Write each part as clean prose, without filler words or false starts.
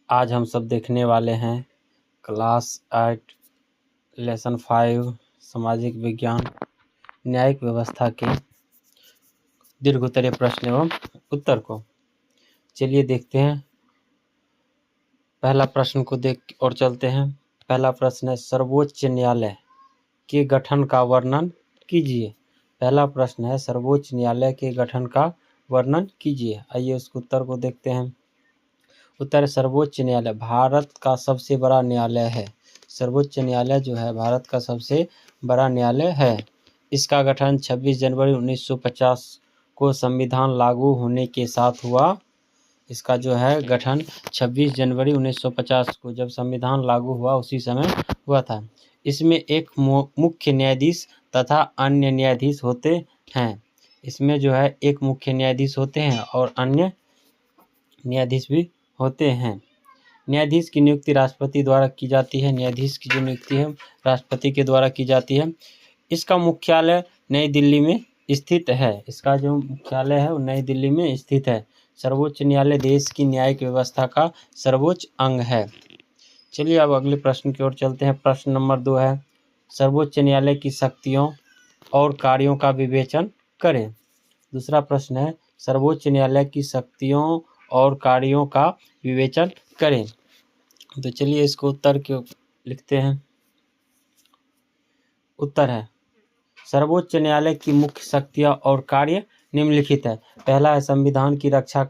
आज हम सब देखने वाले हैं क्लास 8 लेसन 5 सामाजिक विज्ञान न्यायिक व्यवस्था के दीर्घोत्तरीय प्रश्न एवं उत्तर को। चलिए देखते हैं। पहला प्रश्न को देख और चलते हैं। पहला प्रश्न है, सर्वोच्च न्यायालय के गठन का वर्णन कीजिए। पहला प्रश्न है, सर्वोच्च न्यायालय के गठन का वर्णन कीजिए। आइए उसके उत्तर को देखते हैं। उत्तर है, सर्वोच्च न्यायालय भारत का सबसे बड़ा न्यायालय है। सर्वोच्च न्यायालय जो है भारत का सबसे बड़ा न्यायालय है। इसका गठन 26 जनवरी 1950 को संविधान लागू होने के साथ हुआ। इसका जो है गठन 26 जनवरी 1950 को जब संविधान लागू हुआ उसी समय हुआ था। इसमें एक मुख्य न्यायाधीश तथा अन्य न्यायाधीश होते हैं। इसमें जो है एक मुख्य न्यायाधीश होते हैं और अन्य न्यायाधीश भी होते हैं। न्यायाधीश की नियुक्ति राष्ट्रपति द्वारा की जाती है। न्यायाधीश की जो नियुक्ति है राष्ट्रपति के द्वारा की जाती है। इसका मुख्यालय नई दिल्ली में स्थित है। इसका जो मुख्यालय है वो नई दिल्ली में स्थित है। सर्वोच्च न्यायालय देश की न्यायिक व्यवस्था का सर्वोच्च अंग है। चलिए अब अगले प्रश्न की ओर चलते हैं। प्रश्न नंबर 2 है, सर्वोच्च न्यायालय की शक्तियों और कार्यों का विवेचन करें। दूसरा प्रश्न है, सर्वोच्च न्यायालय की शक्तियों और कार्यों का विवेचन करें। तो चलिए इसको उत्तर क्यों लिखते हैं। उत्तर है, सर्वोच्च न्यायालय की मुख्य शक्तियां और कार्य निम्नलिखित है। पहला है संविधान की रक्षा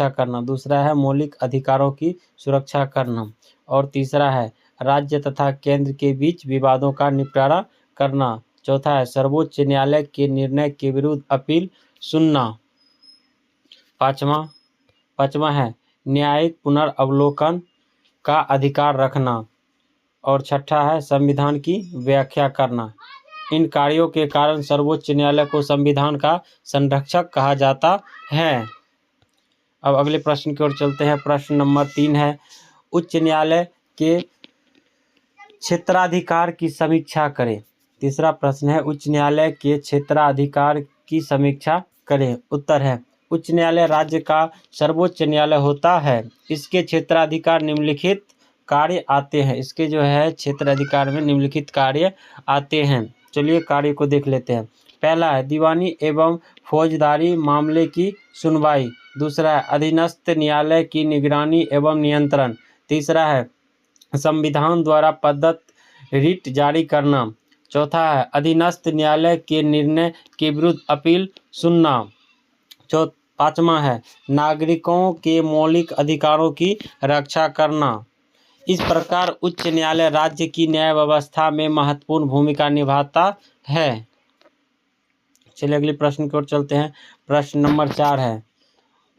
करना। दूसरा है मौलिक अधिकारों की सुरक्षा करना और तीसरा है राज्य तथा केंद्र के बीच विवादों का निपटारा करना। चौथा है सर्वोच्च न्यायालय के निर्णय के विरुद्ध अपील सुनना। पांचवा है न्यायिक पुनर्वलोकन का अधिकार रखना और छठा है संविधान की व्याख्या करना। इन कार्यों के कारण सर्वोच्च न्यायालय को संविधान का संरक्षक कहा जाता है। अब अगले प्रश्न की ओर चलते हैं। प्रश्न नंबर 3 है, उच्च न्यायालय के क्षेत्राधिकार की समीक्षा करें। तीसरा प्रश्न है, उच्च न्यायालय के क्षेत्राधिकार की समीक्षा करें। उत्तर है, उच्च न्यायालय राज्य का सर्वोच्च न्यायालय होता है। इसके क्षेत्राधिकार निम्नलिखित कार्य आते हैं। इसके जो है क्षेत्राधिकार में निम्नलिखित कार्य आते हैं। चलिए कार्य को देख लेते हैं। पहला है दीवानी एवं फौजदारी मामले की सुनवाई। दूसरा है अधीनस्थ न्यायालय की निगरानी एवं नियंत्रण। तीसरा है संविधान द्वारा प्रदत्त रिट जारी करना। चौथा है अधीनस्थ न्यायालय के निर्णय के विरुद्ध अपील सुनना। पांचवा है नागरिकों के मौलिक अधिकारों की रक्षा करना। इस प्रकार उच्च न्यायालय राज्य की न्याय व्यवस्था में महत्वपूर्ण भूमिका निभाता है। चलिए अगले प्रश्न की ओर चलते हैं। प्रश्न नंबर 4 है,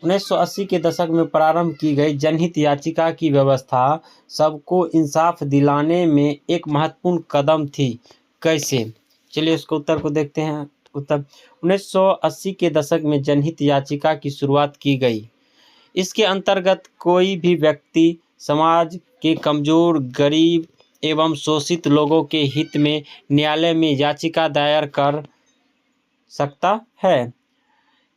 1980 के दशक में प्रारंभ की गई जनहित याचिका की व्यवस्था सबको इंसाफ दिलाने में एक महत्वपूर्ण कदम थी। कैसे? चलिए इसको उत्तर को देखते हैं। उत्तर, 1980 के दशक में जनहित याचिका की शुरुआत की गई। इसके अंतर्गत कोई भी व्यक्ति समाज के कमजोर, गरीब एवं शोषित लोगों के हित में न्यायालय में याचिका दायर कर सकता है।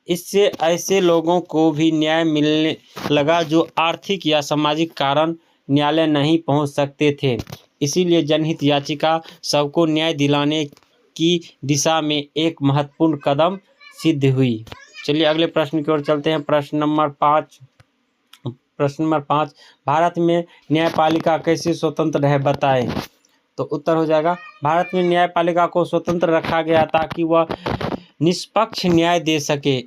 इससे ऐसे लोगों को भी न्याय मिलने लगा जो आर्थिक या सामाजिक कारण न्यायालय नहीं पहुंच सकते थे। इसीलिए जनहित याचिका सबको न्याय दिलाने की दिशा में एक महत्वपूर्ण कदम सिद्ध हुई। चलिए अगले प्रश्न की ओर चलते हैं। प्रश्न नंबर 5, भारत में न्यायपालिका कैसे स्वतंत्र है बताएं। तो उत्तर हो जाएगा, भारत में न्यायपालिका को स्वतंत्र रखा गया ताकि वह निष्पक्ष न्याय दे सके।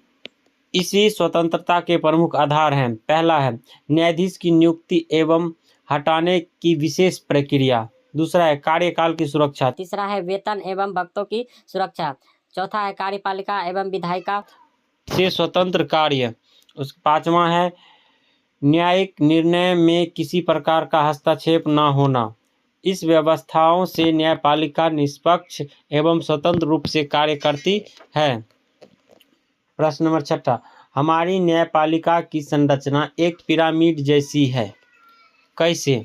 इसी स्वतंत्रता के प्रमुख आधार हैं। पहला है न्यायाधीश की नियुक्ति एवं हटाने की विशेष प्रक्रिया। दूसरा है कार्यकाल की सुरक्षा। तीसरा है वेतन एवं भत्तों की सुरक्षा। चौथा है कार्यपालिका एवं विधायिका से स्वतंत्र कार्य। पांचवा है न्यायिक निर्णय में किसी प्रकार का हस्तक्षेप न होना। इस व्यवस्थाओं से न्यायपालिका निष्पक्ष एवं स्वतंत्र रूप से कार्य करती है। प्रश्न नंबर 6, हमारी न्यायपालिका की संरचना एक पिरामिड जैसी है। कैसे?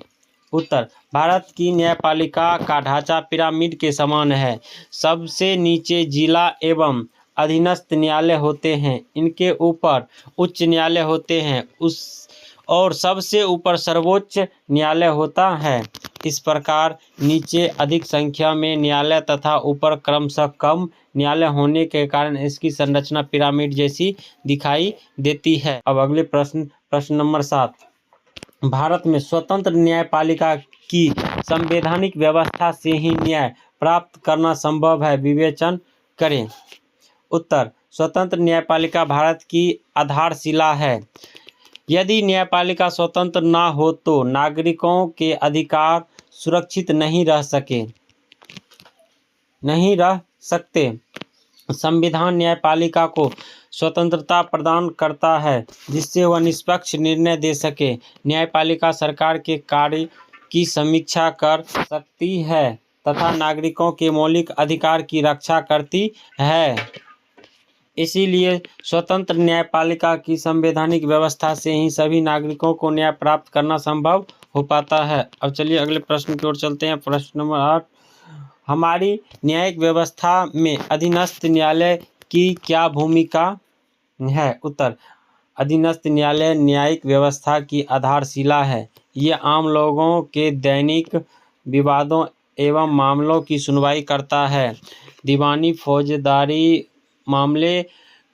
उत्तर, भारत की न्यायपालिका का ढांचा पिरामिड के समान है। सबसे नीचे जिला एवं अधीनस्थ न्यायालय होते हैं। इनके ऊपर उच्च न्यायालय होते हैं। और सबसे ऊपर सर्वोच्च न्यायालय होता है। इस प्रकार नीचे अधिक संख्या में न्यायालय तथा ऊपर क्रमशः कम न्यायालय होने के कारण इसकी संरचना पिरामिड जैसी दिखाई देती है। अब अगले प्रश्न नंबर 7। भारत में स्वतंत्र न्यायपालिका की संवैधानिक व्यवस्था से ही न्याय प्राप्त करना संभव है, विवेचन करें। उत्तर: स्वतंत्र न्यायपालिका भारत की आधारशिला है। यदि न्यायपालिका स्वतंत्र न हो तो नागरिकों के अधिकार सुरक्षित नहीं रह सकते। संविधान न्यायपालिका को स्वतंत्रता प्रदान करता है जिससे वह निष्पक्ष निर्णय दे सके। न्यायपालिका सरकार के कार्य की समीक्षा कर सकती है तथा नागरिकों के मौलिक अधिकार की रक्षा करती है। इसीलिए स्वतंत्र न्यायपालिका की संवैधानिक व्यवस्था से ही सभी नागरिकों को न्याय प्राप्त करना संभव हो पाता है। अब चलिए अगले प्रश्न की ओर चलते हैं। प्रश्न नंबर 8। हमारी न्यायिक व्यवस्था में अधीनस्थ न्यायालय की क्या भूमिका है? उत्तर: अधीनस्थ न्यायालय न्यायिक व्यवस्था की आधारशिला है। ये आम लोगों के दैनिक विवादों एवं मामलों की सुनवाई करता है। दीवानी फौजदारी मामले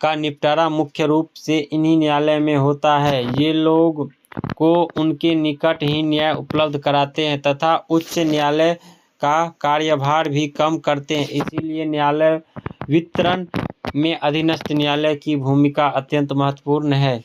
का निपटारा मुख्य रूप से इन्हीं न्यायालय में होता है। ये लोग को उनके निकट ही न्याय उपलब्ध कराते हैं तथा उच्च न्यायालय का कार्यभार भी कम करते हैं। इसीलिए न्यायालय वितरण में अधीनस्थ न्यायालय की भूमिका अत्यंत महत्वपूर्ण है।